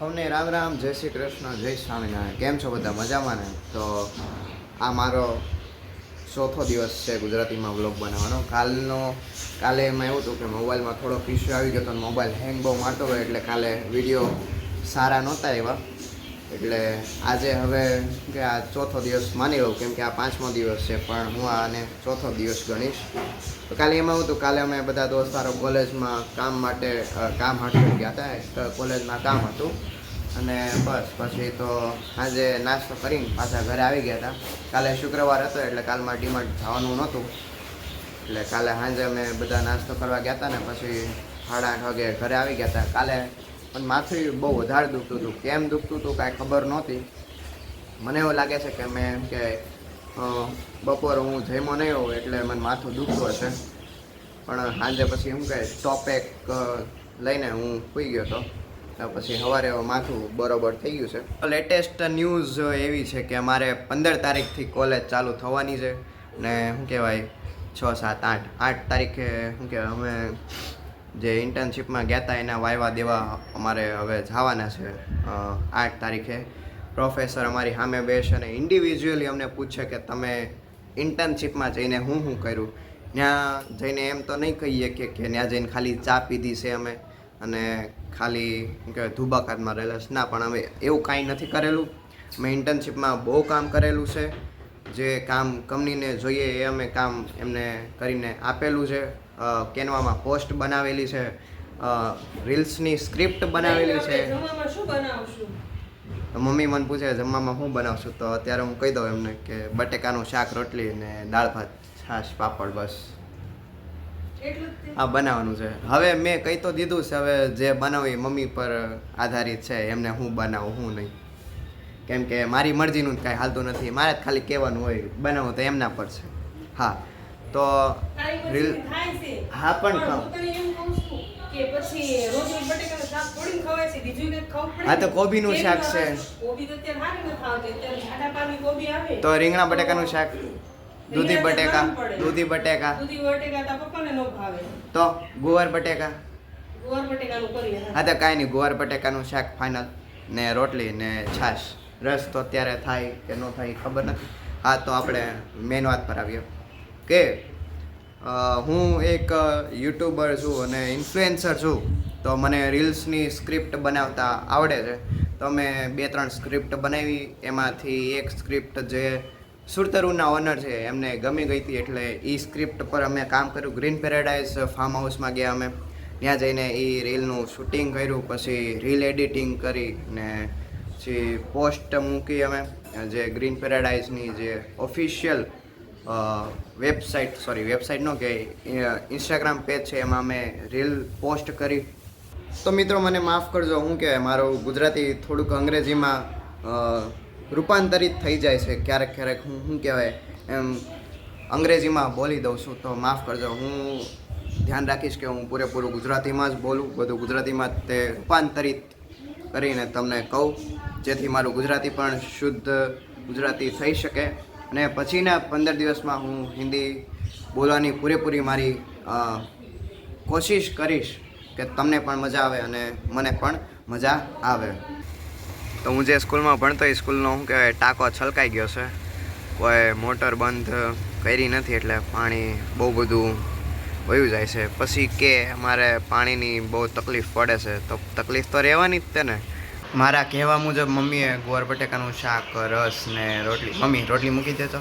અમને રામ રામ, જય શ્રી કૃષ્ણ, જય સ્વામિનારાયણ. કેમ છો બધા? મજામાં ને? તો આ મારો ચોથો દિવસ છે ગુજરાતીમાં વ્લોગ બનાવવાનો. કાલે એમાં એવું હતું કે મોબાઈલમાં થોડોક ઇસ્યુ આવી ગયો હતો, મોબાઈલ હેંગ બહુ મારતો હોય, એટલે કાલે વિડીયો સારા નહોતા એવા. એટલે આજે હવે કે આ ચોથો દિવસ માની લઉં, કેમ કે આ 5મો દિવસ છે, પણ હું આને ચોથો દિવસ ગણીશ. તો કાલે એમાં હતું, કાલે અમે બધા દોસ્તારો કોલેજમાં કામ માટે ગયા હતા, કોલેજમાં કામ હતું. અને બસ પછી તો આજે નાસ્તો કરીને પાછા ઘરે આવી ગયા હતા. કાલે શુક્રવાર હતો એટલે કાલમાં ડીમાર્ટ જવાનું નહોતું, એટલે કાલે સાંજે અમે બધા નાસ્તો કરવા ગયા હતા ને પછી 8:30 વાગે ઘરે આવી ગયા હતા. કાલે પણ માથું બહુ વધારે દુખતું હતું. કેમ દુખતું હતું કાંઈ ખબર નહોતી. મને એવું લાગે છે કે મેં કે બપોર હું જમ્યો નહીં હોઉં એટલે મને માથું દુખતું હશે, પણ સાંજે પછી શું કહે ટોપેક લઈને હું સૂઈ ગયો હતો. પછી સવારે માથું બરોબર થઈ ગયું છે. લેટેસ્ટ ન્યૂઝ એવી છે કે અમારે 15 તારીખથી કોલેજ ચાલુ થવાની છે ને શું કહેવાય 6, 7, 8 તારીખે શું કહેવાય અમે જે ઇન્ટર્નશીપમાં ગયા હતા એના વાયવા દેવા અમારે હવે જવાના છે. 8 તારીખે પ્રોફેસર અમારી સામે બેસે અને ઇન્ડિવિજ્યુઅલી અમને પૂછે કે તમે ઇન્ટર્નશીપમાં જઈને શું કર્યું. ત્યાં જઈને એમ તો નહીં કહીએ કે ત્યાં જઈને ખાલી ચા પીધી છે અમે અને ખાલી શું કહેવાય ધુબાકાતમાં રહેલા છે. ના, પણ અમે એવું કાંઈ નથી કરેલું. મેં ઇન્ટર્નશીપમાં બહુ કામ કરેલું છે. જે કામ કંપનીને જોઈએ એ અમે કામ એમને કરીને આપેલું છે. કેનવામાં પોસ્ટ બનાવેલી છે, રીલ્સની સ્ક્રિપ્ટ બનાવેલી છે. મમ્મી મને પૂછે જમવામાં શું બનાવશું, તો અત્યારે હું કહી દઉં એમને કે બટેકાનું શાક, રોટલી ને દાળ ભાત, છાશ, પાપડ, બસ આ બનાવવાનું છે. હવે મેં કહી તો દીધું છે, હવે જે બનાવી મમ્મી પર આધારિત છે, એમને હું બનાવું હું નહીં, કેમ કે મારી મરજીનું કાંઈ હાલતું નથી. મારે જ ખાલી કહેવાનું હોય, બનાવું તો એમના પર છે. હા તો રીલ હા પણ હા તો કોબીનું શાક છે, તો રીંગણા બટેકાનું શાક, દૂધી બટેકા તો ગુવાર બટેકા. હા તો કાંઈ નહીં, ગુવાર બટેકાનું શાક ફાઇનલ ને રોટલી ને છાશ. રસ તો અત્યારે થાય કે ન થાય ખબર નથી. હા તો આપણે મેન વાત પર આવીએ કે હું એક યુટ્યુબર છું અને ઇન્ફ્લુએન્સર છું, તો મને રીલ્સની સ્ક્રિપ્ટ બનાવતા આવડે છે. તો મેં 2-3 સ્ક્રિપ્ટ બનાવી. એમાંથી એક સ્ક્રિપ્ટ જે સુરતરુના ઓનર છે એમને ગમી ગઈ હતી, એટલે એ સ્ક્રિપ્ટ પર અમે કામ કર્યું. ગ્રીન પેરાડાઇઝ ફાર્મ હાઉસમાં ગયા અમે, ત્યાં જઈને એ રીલનું શૂટિંગ કર્યું, પછી રીલ એડિટિંગ કરી ને પછી પોસ્ટ મૂકી અમે. જે ગ્રીન પેરાડાઇઝની જે ઓફિશિયલ વેબસાઇટ નો કે ઇન્સ્ટાગ્રામ પેજ છે એમાં અમે રીલ પોસ્ટ કરી. તો મિત્રો મને માફ કરજો, હું કે મારું ગુજરાતી થોડુંક અંગ્રેજીમાં રૂપાંતરિત થઈ જાય છે ક્યારેક હું શું કહેવાય એમ અંગ્રેજીમાં બોલી દઉં છું, તો માફ કરજો. હું ધ્યાન રાખીશ કે હું પૂરેપૂરું ગુજરાતીમાં જ બોલું, બધું ગુજરાતીમાં તે રૂપાંતરિત કરીને તમને કહું, જેથી મારું ગુજરાતી પણ શુદ્ધ ગુજરાતી થઈ શકે. અને પછીના 15 દિવસમાં હું હિન્દી બોલવાની પૂરેપૂરી મારી કોશિશ કરીશ કે તમને પણ મજા આવે અને મને પણ મજા આવે. તો હું જે સ્કૂલમાં ભણતો એ સ્કૂલનો શું કહેવાય ટાંકો છલકાઈ ગયો છે. કોઈ મોટર બંધ કરી નથી એટલે પાણી બહુ બધું વયું જાય છે. પછી કે મારે પાણીની બહુ તકલીફ પડે છે, તો તકલીફ તો રહેવાની જ તે ને. મારા કહેવા મુજબ મમ્મીએ ગુવાર બટેકાનું શાક, રસ ને રોટલી, મમ્મી રોટલી મૂકી દેતો.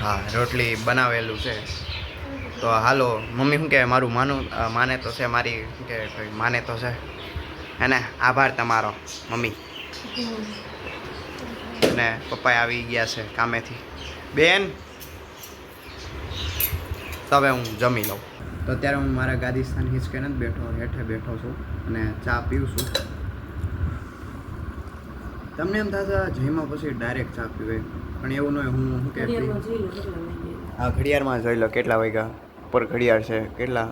હા રોટલી બનાવેલું છે. તો હાલો મમ્મી શું કહેવાય મારું માને તો છે, મારી શું કહેવાય માને તો છે એને આભાર તમારો મમ્મી. અને પપ્પા આવી ગયા છે કામેથી. બેન તો હવે હું જમી લઉં. તો અત્યારે હું મારા ગાદી સ્થાન હિંચકે નથી બેઠો, હેઠે બેઠો છું અને ચા પીવું છું. તમને એમ થશે જઈમાં પછી ડાયરેક્ટ ચા પીવાય, પણ એવું ન હોય. હું શું કે હા ઘડિયાળમાં જોઈ લો કેટલા વાગ્યા ઉપર ઘડિયાળ છે, કેટલા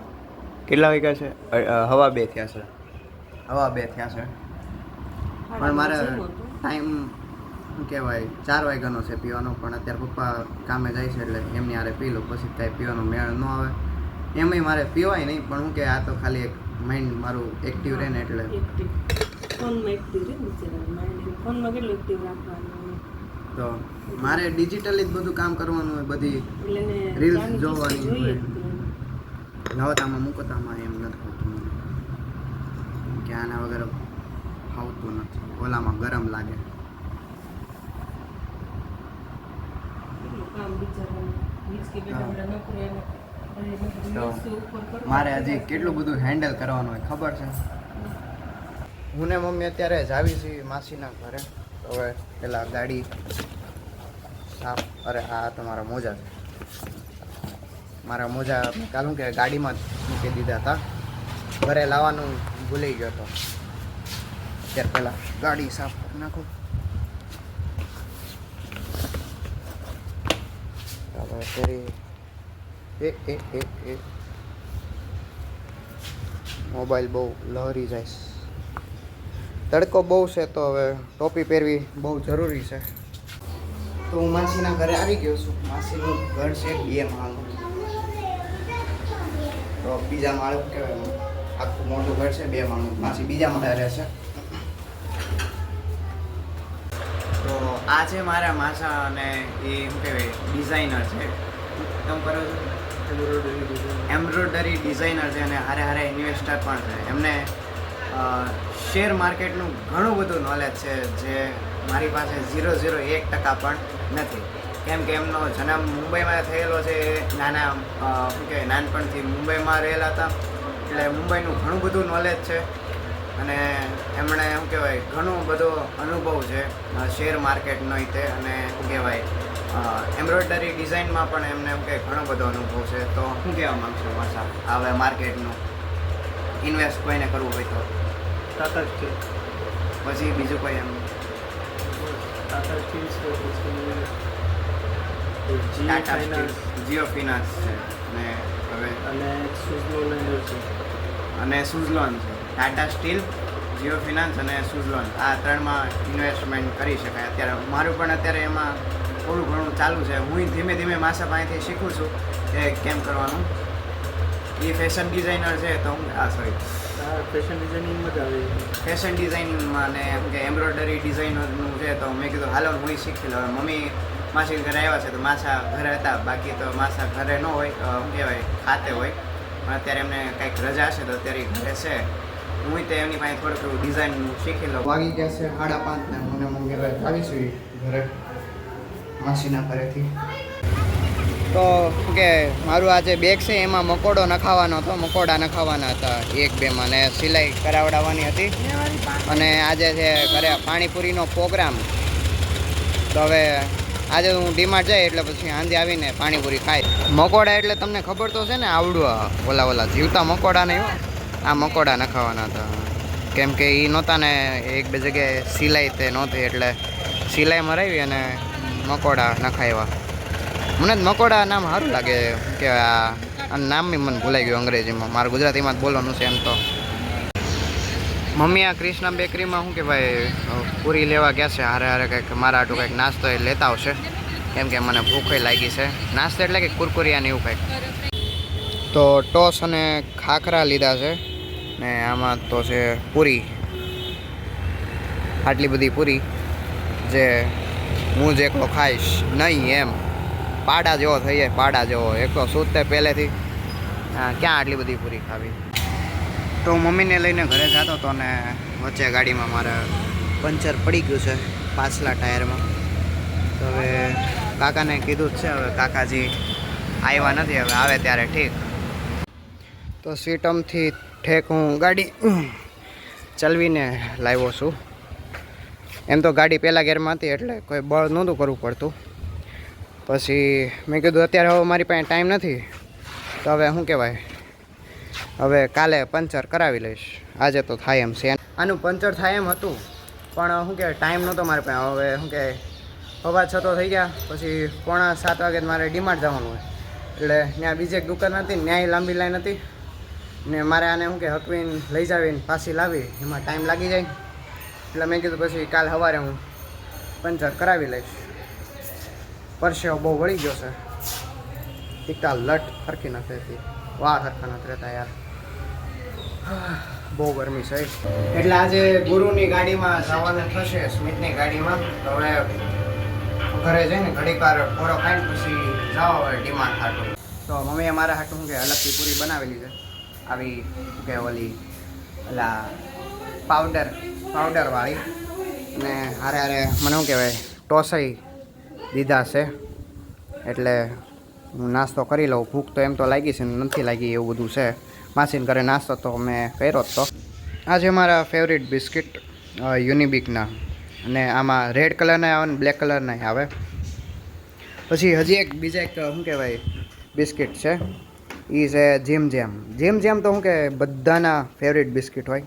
વાગ્યા છે, 2:15 થયા છે. 2:15 થયા છે, પણ મારે ટાઈમ શું કહેવાય 4 વાગ્યાનો છે પીવાનો, પણ અત્યારે પપ્પા કામે જાય છે એટલે એમની હારે પી લો, પછી કાંઈ પીવાનો મેળ ન આવે. એમાંય મારે પીવાય નહીં, પણ હું કે આ તો ખાલી એક માઇન્ડ મારું એક્ટિવ રહે ને એટલે ફોનમાં એક્ટિવ રહે બિચારા માઇન્ડ ફોનમાં કેટલું એક્ટિવ રાખવાનું તો મારે ડિજિટલી જ બધું કામ કરવાનું હોય, બધી એટલે એને રીલ્સ ચાની જોવાની ચુસ્કી જોઈએ હોય. જ તે. નવતામાં મૂકતામાં એમ નથી હોતું મને કે આના વગર ફાવતું નથી, ઓલામાં ગરમ લાગે. કેટલું કામ બિચારાને હિચકી બેઠા બેઠા નોકરી એને તો ઉપર કરવા મારે હજી કેટલું બધું હેન્ડલ કરવાનું હોય ખબર છે. હું ને મમ્મી અત્યારે જ આવી છીએ માસીના ઘરે. તો હવે પેલા ગાડી સાફ, અરે આ તમારા મોજા છે. મારા મોજા કાલું કે ગાડીમાં જ મૂકી દીધા હતા, ઘરે લાવવાનું ભૂલી ગયો હતો. અત્યારે પહેલાં ગાડી સાફ કરી નાખું. હવે અત્યારે એ મોબાઈલ બહુ લહરી જાય, તડકો બહુ છે તો હવે ટોપી પહેરવી બહુ જરૂરી છે. તો હું માસીના ઘરે આવી ગયો છું. માસીનું ઘર છે 2 માળનું. તો બીજા માળ કહેવાય, આખું મોટું ઘર છે 2 માળનું. માસી બીજા માળે રહે છે. તો આ છે મારા માસા અને એ શું કહેવાય ડિઝાઇનર છે. તમે કરો છો એમ્બ્રોઇડરી ડિઝાઇનર છે અને હારે હારે ઇન્વેસ્ટર પણ છે. એમને શેર માર્કેટનું ઘણું બધું નોલેજ છે જે મારી પાસે 0.01% પણ નથી. કેમ કે એમનો જન્મ મુંબઈમાં થયેલો છે. નાના શું કહેવાય નાનપણથી મુંબઈમાં રહેલા હતા, એટલે મુંબઈનું ઘણું બધું નોલેજ છે અને એમણે શું કહેવાય ઘણો બધો અનુભવ છે શેર માર્કેટનો તે. અને શું કહેવાય એમ્બ્રોઇડરી ડિઝાઇનમાં પણ એમને એમ કે ઘણો બધો અનુભવ છે. તો શું કહેવા માગશો પાછા હવે માર્કેટનું ઇન્વેસ્ટ કોઈને કરવું હોય તો? ટાટા સ્ટીલ, પછી બીજું કોઈ એમ ટાટા સ્ટીલ છે, પછી ટાટા ફાઇનાન્સ જીઓ ફિનાન્સ છે અને હવે અને સુઝલોન એનર્જી. અને સુઝલોન છે. ટાટા સ્ટીલ, જીઓ ફિનાન્સ અને સુઝલોન, આ 3માં ઇન્વેસ્ટમેન્ટ કરી શકાય. અત્યારે મારું પણ અત્યારે એમાં થોડું ઘણું ચાલુ છે. હું ધીમે ધીમે માસા પાસેથી શીખું છું કે કેમ કરવાનું. એ ફેશન ડિઝાઇનર છે તો હું સોરી ફેશન ડિઝાઇનિંગમાં જ આવે છે. ફેશન ડિઝાઇનિંગમાં ને એમ કે એમ્બ્રોઇડરી ડિઝાઇનરનું છે. તો મેં કીધું હાલો હું શીખી લઉં. મમ્મી માસી ઘરે આવ્યા છે તો માસા ઘરે હતા, બાકી તો માસા ઘરે ન હોય, શું કહેવાય ખાતે હોય. પણ અત્યારે એમને કંઈક રજા છે તો અત્યારે ઘરે છે. હું તે એમની પાસે થોડુંક ડિઝાઇનનું શીખી લઉં. વાગી ગયા છે 5:30 ને મને મમ્મી આવીશું ઘરે માસીના ઘરેથી. તો શું કે મારું આ જે બેગ છે એમાં મકોડો નખાવાનો હતો, મકોડા નખાવાના હતા 1-2માં ને સિલાઈ કરાવડાવવાની હતી. અને આજે છે ઘરે પાણીપુરીનો પ્રોગ્રામ. તો હવે આજે હું ડીમાર્ટ જાય એટલે પછી સાંજે આવીને પાણીપુરી ખાય. મકોડા એટલે તમને ખબર તો છે ને, આવડું ઓલા જીવતા મકોડા નહીં હો, આ મકોડા નખાવાના હતા. કેમ કે એ નહોતા ને 1-2 જગ્યાએ સિલાઈ તે નહોતી, એટલે સિલાઈ મરાવી અને મકોડા નખાવ્યા. મને જ મકોડા નામ સારું લાગે કે આ નામ બી મને ભૂલાઈ ગયું અંગ્રેજીમાં. મારે ગુજરાતીમાં જ બોલવાનું છે એમ તો. મમ્મી આ કૃષ્ણા બેકરીમાં શું કે ભાઈ પૂરી લેવા ગયા છે. હારે હારે કંઈક મારા હાટું કંઈક નાસ્તો એ લેતા આવશે, કેમ કે મને ભૂખે લાગી છે. નાસ્તો એટલે કે કુરકુરિયા ને એવું કંઈક. તો ટોસ અને ખાખરા લીધા છે ને આમાં તો છે પૂરી. આટલી બધી પૂરી જે હું જ એકલો ખાઈશ નહીં એમ. પાડા જેવો થઈ જાય, પાડા જેવો એકલો સૂતે પહેલેથી ક્યાં આટલી બધી પૂરી ખાવી. તો મમ્મીને લઈને ઘરે જતો હતો ને વચ્ચે ગાડીમાં મારે પંચર પડી ગયું છે પાછલા ટાયરમાં. તો હવે કાકાને કીધું જ છે, હવે કાકાજી આવ્યા નથી, હવે આવે ત્યારે ઠીક. તો સીટમથી ઠેક હું ગાડી ચલાવીને લાવ્યો છું. એમ તો ગાડી પહેલાં ગેરમાં હતી એટલે કોઈ બળ નહોતું કરવું પડતું. પછી મેં કીધું અત્યારે હવે મારી પાસે ટાઈમ નથી, તો હવે શું કહેવાય હવે કાલે પંચર કરાવી લઈશ. આજે તો થાય એમ છે. આનું પંચર થાય એમ હતું પણ શું કહેવાય ટાઈમ નહોતો મારી પાસે. હવે શું કહેવાય 6:15 તો થઈ ગયા, પછી 6:45 વાગે મારે ડીમાર્ટ જવાનું હોય, એટલે ત્યાં બીજી એક દુકાન હતી, ન્યાય લાંબી લાઈન હતી ને મારે આને શું કે હકવીને લઈ જાવીને પાછી લાવી એમાં ટાઈમ લાગી જાય. એટલે મેં કીધું પછી કાલ સવારે હું પંચર કરાવી લઈશ. પરસેવો બહુ વળી ગયો છે. ટીકા લટ સરખી નથી રહેતી, વાળ સરખા નથી રહેતા યાર. બહુ ગરમી છે એટલે આજે ગુરુની ગાડીમાં જવાનું થશે, સ્મિતની ગાડીમાં. તો હવે ઘરે જઈને ઘડીક વાર પોરો ખાઈને પછી જાઓ હવે ડીમાર્ટ હાટું. તો મમ્મીએ મારા હાટું શું કે અલગથી પૂરી બનાવેલી છે, આવી શું કે ઓલી ઓલા પાવડરવાળી, અને હારે હારે મને શું કહેવાય ટોસાઈ દીધા છે. એટલે હું નાસ્તો કરી લઉં. ભૂખ તો એમ તો લાગી છે ને નથી લાગી એવું બધું છે. માસીને ઘરે નાસ્તો તો મેં કર્યો જ તો. આજે મારા ફેવરિટ બિસ્કિટ યુનિબિકના, અને આમાં રેડ કલરના આવે ને બ્લેક કલરના આવે. પછી હજી બીજા એક શું કહેવાય બિસ્કિટ છે, એ છે જીમ જેમ તો શું કે બધાના ફેવરિટ બિસ્કિટ હોય,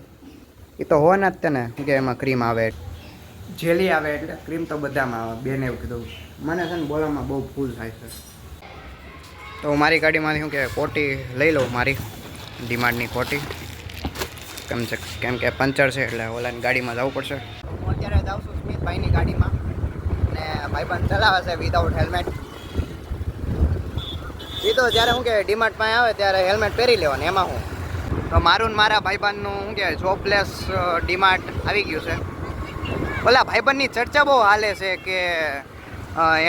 એ તો હોવાના જ તેને શું કે એમાં ક્રીમ આવે, જેલી આવે, એટલે ક્રીમ તો બધામાં આવે. બેને એવું કીધું. મને છે ને બોલવામાં બહુ ભૂલ થાય છે. તો મારી ગાડીમાંથી શું કે કોટી લઈ લઉં, મારી ડીમાર્ટની કોટી, કેમ કે પંચર છે એટલે ઓલાની ગાડીમાં જવું પડશે. હું અત્યારે જાઉં છું સ્મિતભાઈની ગાડીમાં, અને ભાઈબંધ ચલાવે છે વિધાઉટ હેલ્મેટ. એ તો જ્યારે શું કે ડીમાર્ટમાં આવે ત્યારે હેલ્મેટ પહેરી લેવાનું, એમાં હું. તો મારું ને મારા ભાઈબંધનું શું કે જોબલેસ ડીમાર્ટ આવી ગયું છે. ઓલા ભાઈબંધની ચર્ચા બહુ હાલે છે કે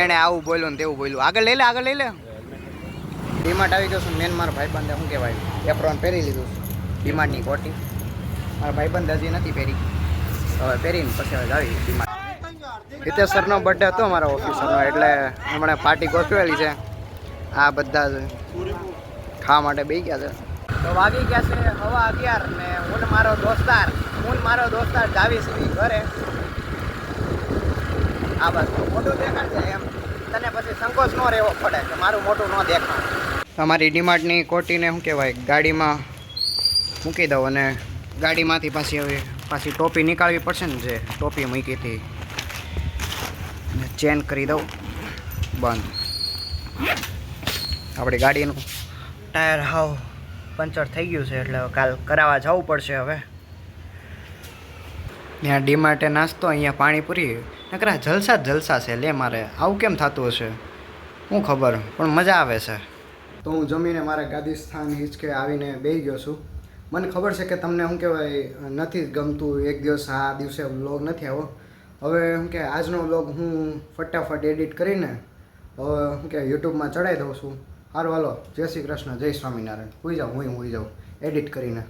એણે આવું બોલ્યું ને તેવું બોલ્યું. આગળ લઈ લે ડીમાર્ટ આવી ગયો છું. મેન મારા ભાઈબંધે શું કહેવાય એપ્રોન પહેરી લીધું છે, ડીમાર્ટની કોટી. મારા ભાઈબંધ હજી નથી પહેરી, હવે પહેરીને પછી હવે આવી ડીમાર્ટ. હિતેશ સરનો બર્થડે હતો મારા ઓફિસરનો, એટલે હમણાં પાર્ટી ગોઠવેલી છે. આ બધા જ ખાવા માટે બેસી ગયા છે. તો વાગી ગયા છે 11:15 ને હું ને મારો દોસ્તાર જાવી છે ઘરે. આ બસ મોટું દેખાડશે એમ, તને પછી સંકોચ ન રહેવો પડે કે મારું મોટું ન દેખાય. તમારી ડીમાર્ટની કોટીને શું કહેવાય ગાડીમાં મૂકી દઉં, અને ગાડીમાંથી પાછી ટોપી નીકાળવી પડશે ને, જે ટોપી મૂકી હતી ચેન્જ કરી દઉં બંધ. આપણી ગાડીનું ટાયર હાવ પંચર થઈ ગયું છે, એટલે કાલ કરાવવા જવું પડશે. હવે ત્યાં ડીમાર્ટે નાસ્તો, અહીંયા પાણીપુરી, નકરા જલસા છે. લે મારે આવું કેમ થતું હશે હું ખબર, પણ મજા આવે છે. તો હું જમીને મારા ગાદી સ્થાન હિંચકે આવીને બેસી ગયો છું. મને ખબર છે કે તમને શું કહેવાય નથી ગમતું, એક દિવસ આ દિવસે વ્લોગ નથી આવ્યો. હવે શું કે આજનો વ્લોગ હું ફટાફટ એડિટ કરીને હવે શું કે યુટ્યુબમાં ચડાવી દઉં છું. સારું હાલો, જય શ્રી કૃષ્ણ, જય સ્વામિનારાયણ. હોઈ જાઉં એડિટ કરીને.